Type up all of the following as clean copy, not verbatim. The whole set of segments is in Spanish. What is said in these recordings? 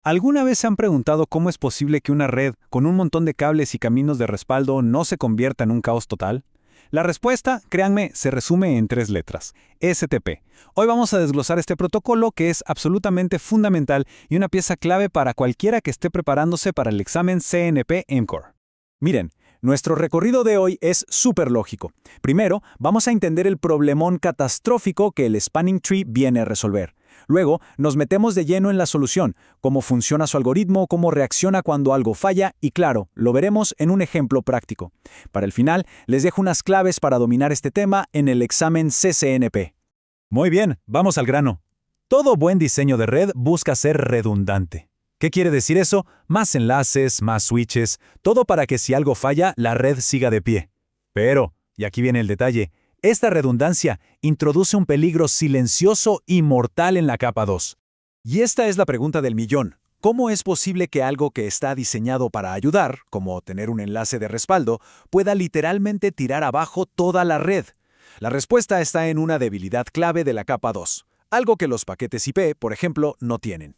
¿Alguna vez se han preguntado cómo es posible que una red con un montón de cables y caminos de respaldo no se convierta en un caos total? La respuesta, créanme, se resume en 3 letras: STP. Hoy vamos a desglosar este protocolo que es absolutamente fundamental y una pieza clave para cualquiera que esté preparándose para el examen CNP EMCOR. Miren, nuestro recorrido de hoy es súper lógico. Primero, vamos a entender el problemón catastrófico que el Spanning Tree viene a resolver. Luego, nos metemos de lleno en la solución, cómo funciona su algoritmo, cómo reacciona cuando algo falla y claro, lo veremos en un ejemplo práctico. Para el final, les dejo unas claves para dominar este tema en el examen CCNP. Muy bien, vamos al grano. Todo buen diseño de red busca ser redundante. ¿Qué quiere decir eso? Más enlaces, más switches, todo para que si algo falla, la red siga de pie. Pero, y aquí viene el detalle, esta redundancia introduce un peligro silencioso y mortal en la capa 2. Y esta es la pregunta del millón. ¿Cómo es posible que algo que está diseñado para ayudar, como tener un enlace de respaldo, pueda literalmente tirar abajo toda la red? La respuesta está en una debilidad clave de la capa 2, algo que los paquetes IP, por ejemplo, no tienen.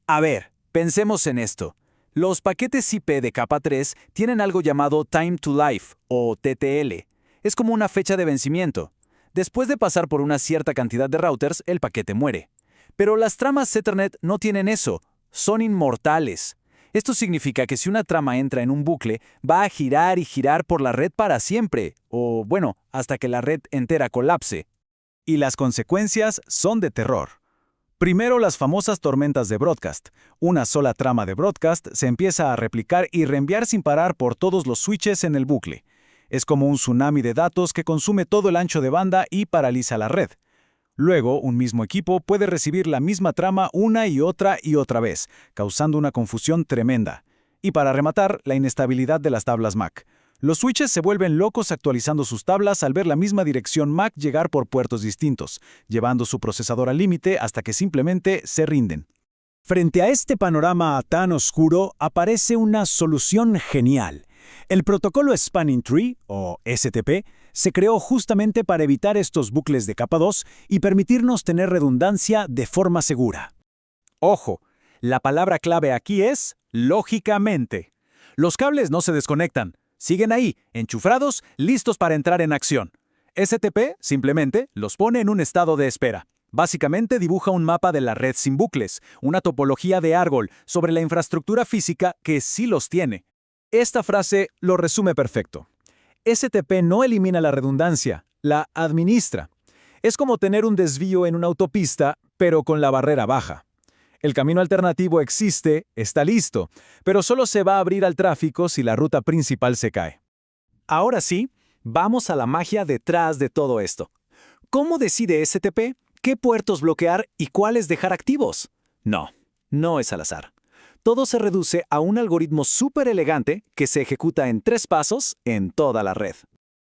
A ver, pensemos en esto. Los paquetes IP de capa 3 tienen algo llamado Time to Life, o TTL. Es como una fecha de vencimiento. Después de pasar por una cierta cantidad de routers, el paquete muere. Pero las tramas Ethernet no tienen eso, son inmortales. Esto significa que si una trama entra en un bucle, va a girar y girar por la red para siempre, o bueno, hasta que la red entera colapse. Y las consecuencias son de terror. Primero, las famosas tormentas de broadcast. Una sola trama de broadcast se empieza a replicar y reenviar sin parar por todos los switches en el bucle. Es como un tsunami de datos que consume todo el ancho de banda y paraliza la red. Luego, un mismo equipo puede recibir la misma trama una y otra vez, causando una confusión tremenda. Y para rematar, la inestabilidad de las tablas MAC. Los switches se vuelven locos actualizando sus tablas al ver la misma dirección MAC llegar por puertos distintos, llevando su procesador al límite hasta que simplemente se rinden. Frente a este panorama tan oscuro, aparece una solución genial. El protocolo Spanning Tree, o STP, se creó justamente para evitar estos bucles de capa 2 y permitirnos tener redundancia de forma segura. Ojo, la palabra clave aquí es lógicamente. Los cables no se desconectan, siguen ahí, enchufados, listos para entrar en acción. STP simplemente los pone en un estado de espera. Básicamente dibuja un mapa de la red sin bucles, una topología de árbol sobre la infraestructura física que sí los tiene. Esta frase lo resume perfecto. STP no elimina la redundancia, la administra. Es como tener un desvío en una autopista, pero con la barrera baja. El camino alternativo existe, está listo, pero solo se va a abrir al tráfico si la ruta principal se cae. Ahora sí, vamos a la magia detrás de todo esto. ¿Cómo decide STP qué puertos bloquear y cuáles dejar activos? No es al azar. Todo se reduce a un algoritmo súper elegante que se ejecuta en 3 pasos en toda la red.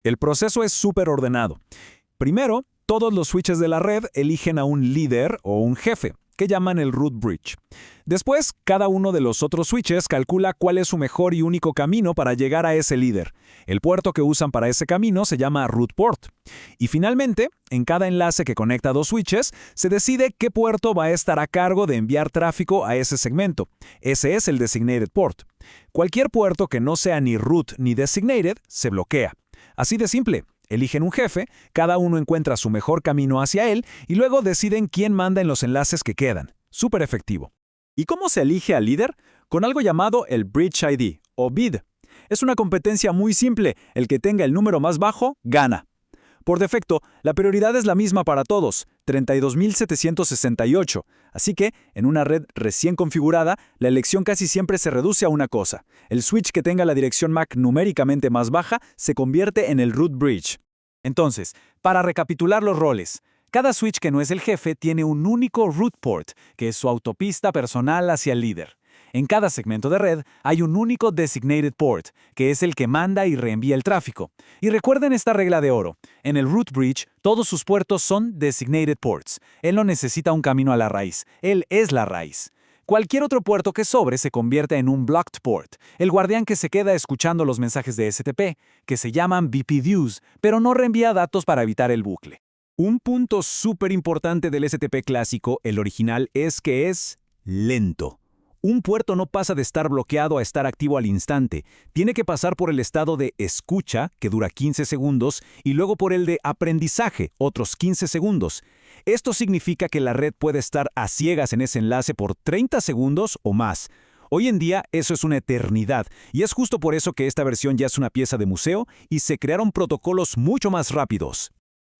El proceso es súper ordenado. Primero, todos los switches de la red eligen a un líder o un jefe, que llaman el root bridge. Después, cada uno de los otros switches calcula cuál es su mejor y único camino para llegar a ese líder. El puerto que usan para ese camino se llama root port. Y finalmente, en cada enlace que conecta 2 switches, se decide qué puerto va a estar a cargo de enviar tráfico a ese segmento. Ese es el designated port. Cualquier puerto que no sea ni root ni designated se bloquea. Así de simple. Eligen un jefe, cada uno encuentra su mejor camino hacia él y luego deciden quién manda en los enlaces que quedan. Súper efectivo. ¿Y cómo se elige al líder? Con algo llamado el Bridge ID, o BID. Es una competencia muy simple. El que tenga el número más bajo, gana. Por defecto, la prioridad es la misma para todos, 32.768. Así que, en una red recién configurada, la elección casi siempre se reduce a una cosa. El switch que tenga la dirección MAC numéricamente más baja se convierte en el root bridge. Entonces, para recapitular los roles, cada switch que no es el jefe tiene un único root port, que es su autopista personal hacia el líder. En cada segmento de red hay un único designated port, que es el que manda y reenvía el tráfico. Y recuerden esta regla de oro. En el root bridge, todos sus puertos son designated ports. Él no necesita un camino a la raíz. Él es la raíz. Cualquier otro puerto que sobre se convierte en un blocked port, el guardián que se queda escuchando los mensajes de STP, que se llaman BPDUs, pero no reenvía datos para evitar el bucle. Un punto súper importante del STP clásico, el original, es que es lento. Un puerto no pasa de estar bloqueado a estar activo al instante. Tiene que pasar por el estado de escucha, que dura 15 segundos, y luego por el de aprendizaje, otros 15 segundos. Esto significa que la red puede estar a ciegas en ese enlace por 30 segundos o más. Hoy en día eso es una eternidad, y es justo por eso que esta versión ya es una pieza de museo y se crearon protocolos mucho más rápidos.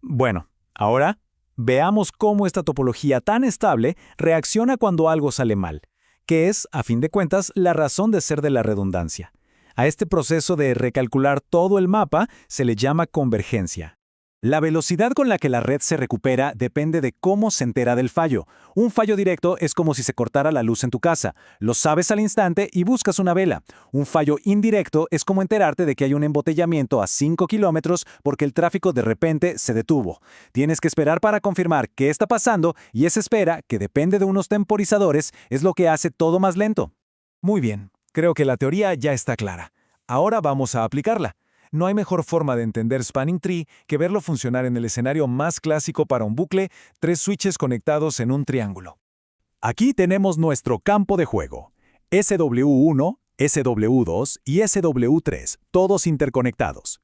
Bueno, ahora veamos cómo esta topología tan estable reacciona cuando algo sale mal, que es, a fin de cuentas, la razón de ser de la redundancia. A este proceso de recalcular todo el mapa se le llama convergencia. La velocidad con la que la red se recupera depende de cómo se entera del fallo. Un fallo directo es como si se cortara la luz en tu casa. Lo sabes al instante y buscas una vela. Un fallo indirecto es como enterarte de que hay un embotellamiento a 5 kilómetros porque el tráfico de repente se detuvo. Tienes que esperar para confirmar qué está pasando y esa espera, que depende de unos temporizadores, es lo que hace todo más lento. Muy bien, creo que la teoría ya está clara. Ahora vamos a aplicarla. No hay mejor forma de entender Spanning Tree que verlo funcionar en el escenario más clásico para un bucle, 3 switches conectados en un triángulo. Aquí tenemos nuestro campo de juego. SW1, SW2 y SW3, todos interconectados.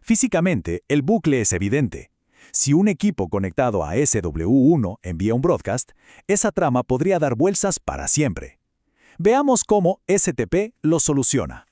Físicamente, el bucle es evidente. Si un equipo conectado a SW1 envía un broadcast, esa trama podría dar vueltas para siempre. Veamos cómo STP lo soluciona.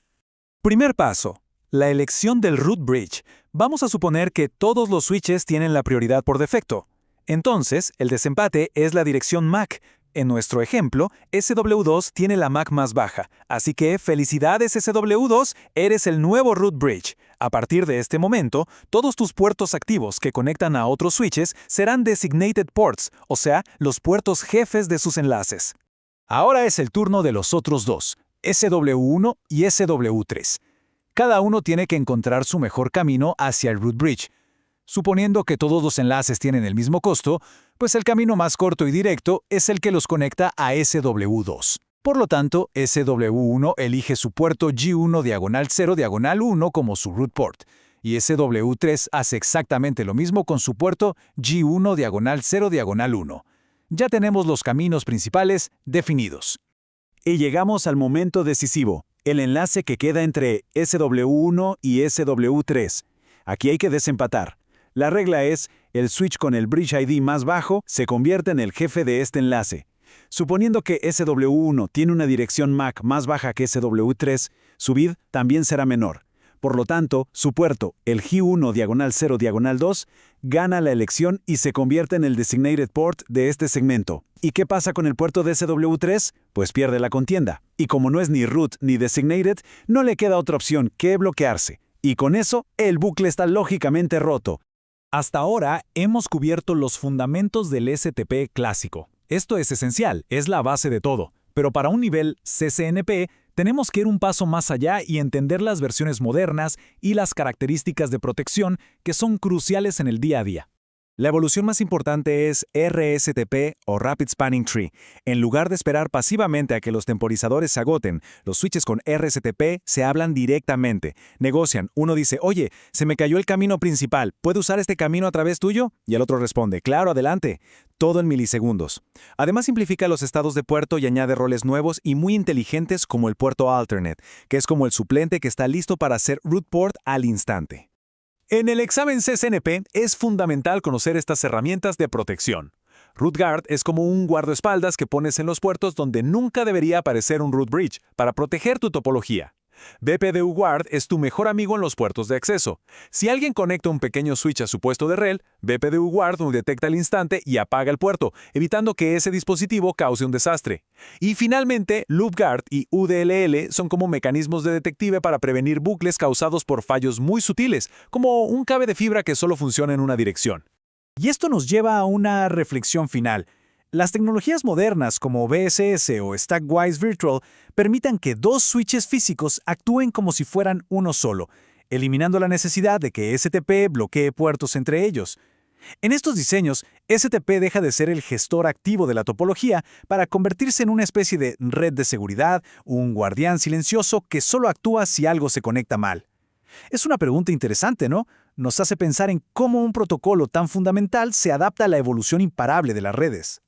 Primer paso. La elección del root bridge. Vamos a suponer que todos los switches tienen la prioridad por defecto. Entonces, el desempate es la dirección MAC. En nuestro ejemplo, SW2 tiene la MAC más baja, así que felicidades SW2, eres el nuevo root bridge. A partir de este momento, todos tus puertos activos que conectan a otros switches serán designated ports, o sea, los puertos jefes de sus enlaces. Ahora es el turno de los otros dos, SW1 y SW3. Cada uno tiene que encontrar su mejor camino hacia el root bridge. Suponiendo que todos los enlaces tienen el mismo costo, pues el camino más corto y directo es el que los conecta a SW2. Por lo tanto, SW1 elige su puerto G1 diagonal 0 diagonal 1 como su root port, y SW3 hace exactamente lo mismo con su puerto G1 diagonal 0 diagonal 1. Ya tenemos los caminos principales definidos. Y llegamos al momento decisivo. El enlace que queda entre SW1 y SW3. Aquí hay que desempatar. La regla es, el switch con el bridge ID más bajo se convierte en el jefe de este enlace. Suponiendo que SW1 tiene una dirección MAC más baja que SW3, su bid también será menor. Por lo tanto, su puerto, el G1 diagonal 0 diagonal 2, gana la elección y se convierte en el designated port de este segmento. ¿Y qué pasa con el puerto de SW3? Pues pierde la contienda. Y como no es ni root ni designated, no le queda otra opción que bloquearse. Y con eso, el bucle está lógicamente roto. Hasta ahora hemos cubierto los fundamentos del STP clásico. Esto es esencial, es la base de todo. Pero para un nivel CCNP, tenemos que ir un paso más allá y entender las versiones modernas y las características de protección que son cruciales en el día a día. La evolución más importante es RSTP o Rapid Spanning Tree. En lugar de esperar pasivamente a que los temporizadores se agoten, los switches con RSTP se hablan directamente. Negocian. Uno dice, oye, se me cayó el camino principal, ¿puedo usar este camino a través tuyo? Y el otro responde, claro, adelante. Todo en milisegundos. Además simplifica los estados de puerto y añade roles nuevos y muy inteligentes como el puerto alternate, que es como el suplente que está listo para hacer root port al instante. En el examen CCNP es fundamental conocer estas herramientas de protección. Root Guard es como un guardaespaldas que pones en los puertos donde nunca debería aparecer un root bridge para proteger tu topología. BPDU Guard es tu mejor amigo en los puertos de acceso. Si alguien conecta un pequeño switch a su puesto de REL, BPDU Guard lo detecta al instante y apaga el puerto, evitando que ese dispositivo cause un desastre. Y finalmente, Loop Guard y UDLL son como mecanismos de detective para prevenir bucles causados por fallos muy sutiles, como un cable de fibra que solo funciona en una dirección. Y esto nos lleva a una reflexión final. Las tecnologías modernas como BSS o Stackwise Virtual permitan que dos switches físicos actúen como si fueran uno solo, eliminando la necesidad de que STP bloquee puertos entre ellos. En estos diseños, STP deja de ser el gestor activo de la topología para convertirse en una especie de red de seguridad, un guardián silencioso que solo actúa si algo se conecta mal. Es una pregunta interesante, ¿no? Nos hace pensar en cómo un protocolo tan fundamental se adapta a la evolución imparable de las redes.